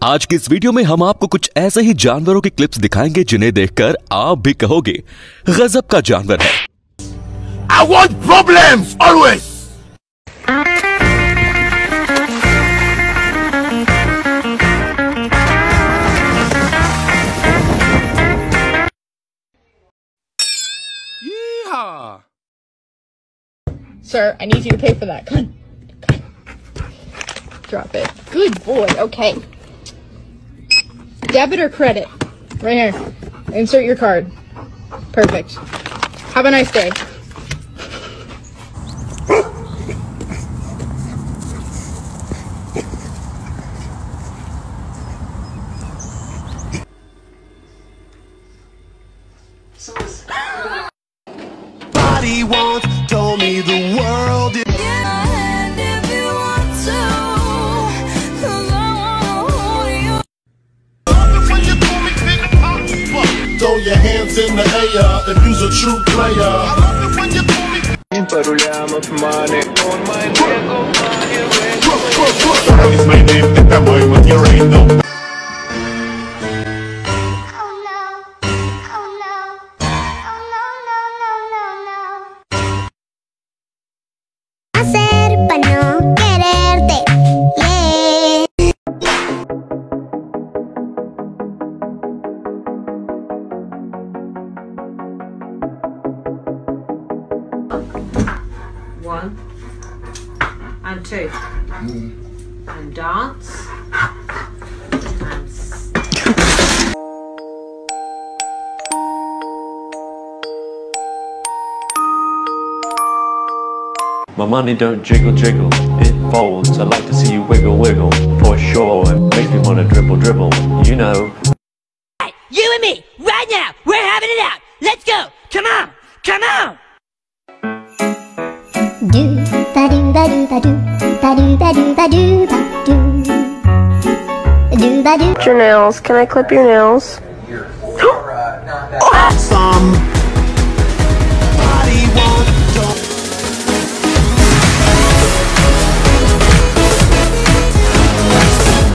आज की इस वीडियो में हम आपको कुछ ऐसे ही जानवरों की क्लिप्स दिखाएंगे जिन्हें देखकर आप भी कहोगे गजब का जानवर है। I want problems always. Yeehaw! Sir, I need you to pay for that. Come on. Drop it. Good boy. Okay. Debit or credit? Right here. Insert your card. Perfect. Have a nice day. Body once told me the world is throw your hands in the air if you's a true player. It's my name, это мой мой. One and two and dance and my money don't jiggle jiggle, it folds. I like to see you wiggle wiggle, for sure. It makes me wanna dribble dribble, you know. Hey, you and me, right now, we're having it out. Let's go, come on, come on. Your nails. Can I clip your nails? Some